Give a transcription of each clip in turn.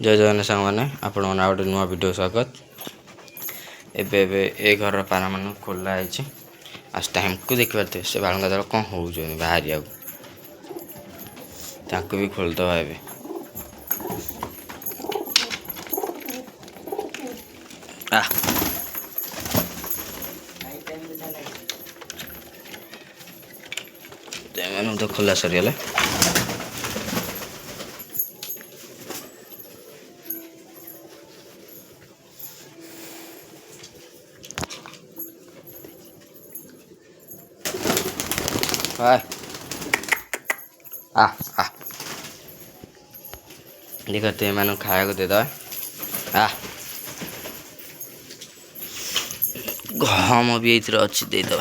जय जगन्नाथ सांग मैंने आपण मैंने गोटे नुआ वीडियो स्वागत। एबे ए घर पारा मान खोला है आज टाइम को देख पारे से बालुंगा दल कौन हो बाहर भी खोलदवा ए तो खोला सरीगला देखते मैं खाया को देद गहम भी ये अच्छी देद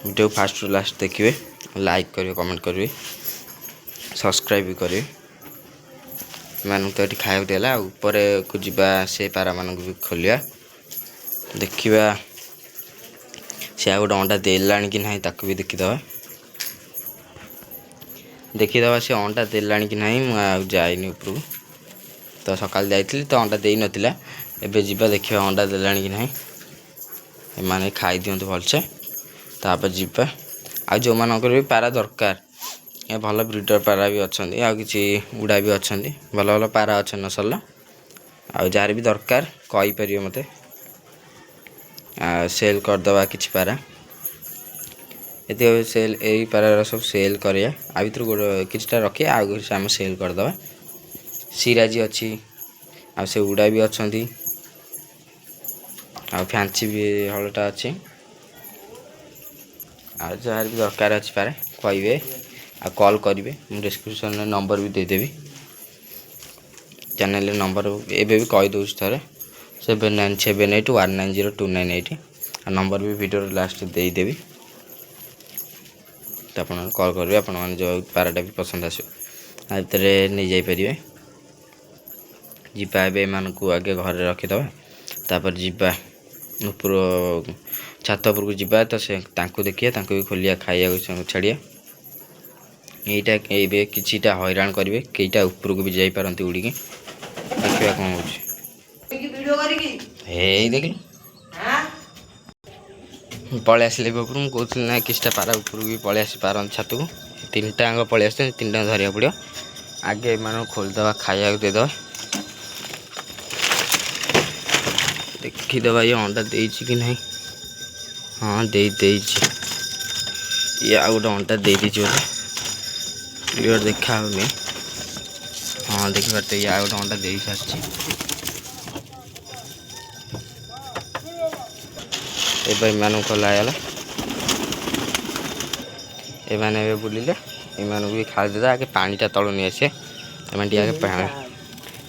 वीडियो फास्ट लास्ट देखिए, लाइक करिए, कमेंट करिए, सब्सक्राइब भी करिए। मैं तो ये खाया देला ऊपर को जीवा से पारा मान भी खोलिया देखा सी आ गोटे अंडा देला कि ना ताक भी देखीदे सी अंडा देला कि ना मुझे जाइनी ऊपर तो सकाल जाइली तो अंडा दे नाला एबे जीवा देखा अंडा देला कि ना एमाने खाई दिंतु भलसे तापर जीवा आ जो मानकर भी पारा दरकार ये भल ब्रीडर पारा भी अच्छा आ कि उड़ा भी अच्छा भल भल पारा अच्छा नसल आ जार भी दरकार कहीपर मत सेल करदे कि पारा ये सेल यही पारा सब सेल करिया आ भर गोटे किटा रखिए आम सेल करदे सिराजी अच्छी आ से उड़ा भी अच्छा आ फैंसी भी हलटा अच्छी आ जार भी दरकार अच्छी पारा कहे आ कॉल करेंगे मुझे डिस्क्रिप्शन में नंबर भी देदेवी चैनल नंबर एबे भी कहीदे थे 7978190298 नंबर भी वीडियो लास्ट देदेवी तो आप कॉल करेंगे आपण मैंने जो पाराटा भी पसंद आस नहीं जापरेंगे जीवा एम को आगे घर रखीदे तापर जीवा ऊपर छात उपर को जीवा तो से देखिए भी खोलिया खाया छाड़िया यहीटा ये किटा हैरान करेंगे कईटा ऊपर को भी जापारती उड़ी देखा कौन हो देख पलि आसिले ऊपर मुझे ना किटा पारा ऊपर भी पलि आसी पार छात को तीन टाँग पलि आस तीन टाँग धरिया पड़ो आगे मान खोलदे खाया देद देखीदे ये अंडा दे कि ना हाँ दे ये आ गोटे अंडा दे दीजिए वीडियो देखा हाँ देखी पारते ये आ गोटे अंडा दे सारी एम खोलागला एम बुलिले एम भी खा दे आगे पानीटा तल नहीं आसे एम आगे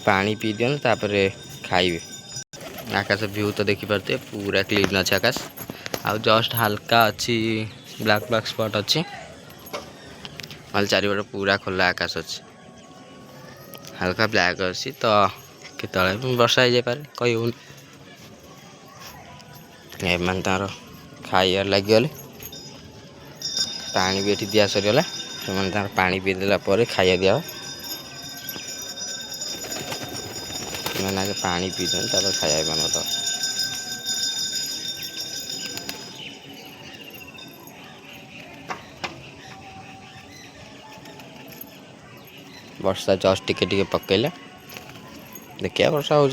पानी पी दियन तापर खाइबे आकाश व्यू तो देखी पारते पूरा क्लीन अच्छे आकाश आ जस्ट हल्का अच्छी ब्लैक ब्लैक स्पॉट अच्छी माल चारिपट पूरा खोला आकाश अच्छी हल्का ब्लैक अच्छी तो केतले वर्षा हो जाए कही हो एम तार खाइबार लगिगले पानी भी ये दिया सरीगला से पानी पी देला खाया दिया मैंने आगे पानी पी दें तापर खाया तो वर्षा जस्ट टिके पकेला देखिए वर्षा हो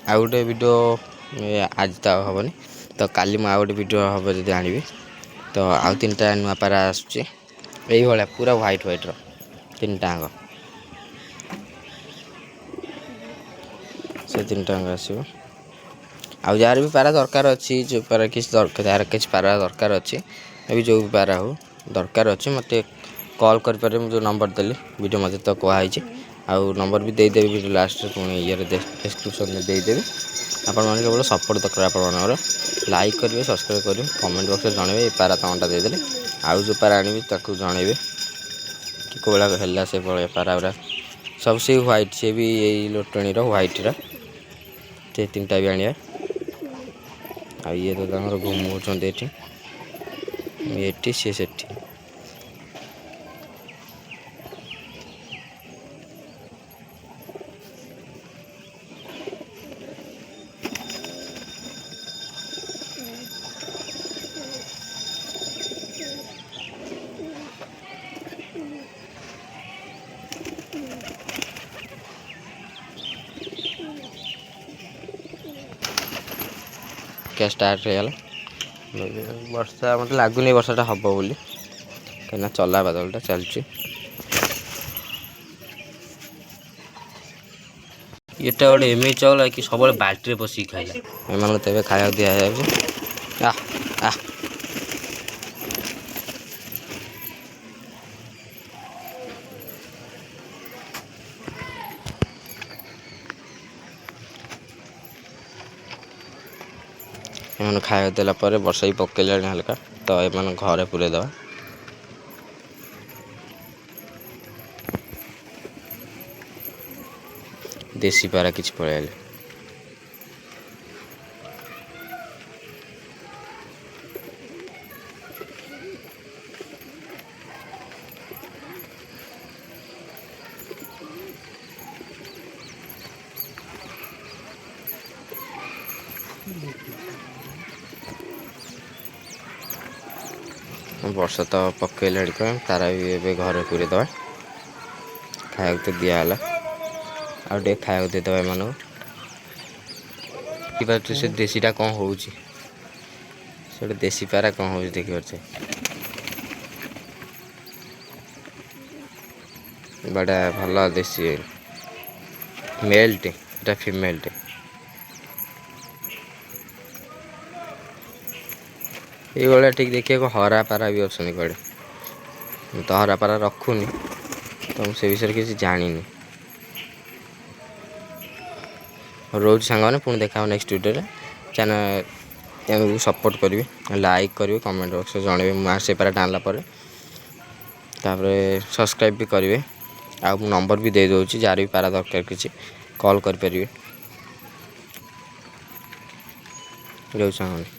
आ गोटे वीडियो आज तो हेनी तो काली मुझे गोटे वीडियो हम जब आनी तो आउ तीन टा नुआ पारा आसूँ ये पूरा व्हाइट व्हाइट तीन टाँग से तीन टाँग आसो आ जार भी पारा दरकार अच्छी जो पारा किसी दरकार किसी पारा दरकार अच्छी अभी जो भी पारा हो दरकार अच्छी मत कॉल कर जो नंबर देली वीडियो मत तो कहुई आउ नंबर भी देदेवी वीडियो लास्ट पुणी ये डिस्क्रिप्शन में देदेवी आपण मैंने केवल सपोर्ट दरकार आप लाइक करेंगे सब्सक्राइब करेंगे कमेंट बॉक्स में जनइबे पारा तो अंडा देदेले आउ जो पारा आने जनइबे कि कौड़ा है से पारा सब से व्हाइट से भी यही लोटणी व्हाइट से 3टा भी आने आ ये तो घूमुंट ये सी से क्या स्टार्ट हो वर्षा मत लगुनि वर्षाटा हम बोली कहीं चला बादलटा चलची ये गोटे एम चला कि सब बाल्टी बसिक खाइला एम तो खाया दि जाए आ एम खाया देला वर्षा भी पकड़ा हल्का तो एम घरे पूरे दवा देसी पारा किसी पड़े वर्षा तो पकड़ा कह तारा भी ए घरे पूरे दवा खाया तो दिहला आउ खाया देदे एम से देसीटा कौन हो देसी पारा कौन हो देखिए बड़ा भल देसी मेल टे फीमेल टे ये ठीक देखिए हरा पारा भी अच्छा कड़े तो हरा पारा रखुनी तो से विषय किसी जानी रोज सांग पुणी देखा नेक्स्ट वीडियो चैनल सपोर्ट करेंगे लाइक करेंगे कमेंट बॉक्स जनइबे मुझे पारा डालला सब्सक्राइब भी करेंगे आ नंबर भी दे दूँ जार भी पारा दरकार किसी कॉल करें रोज सांग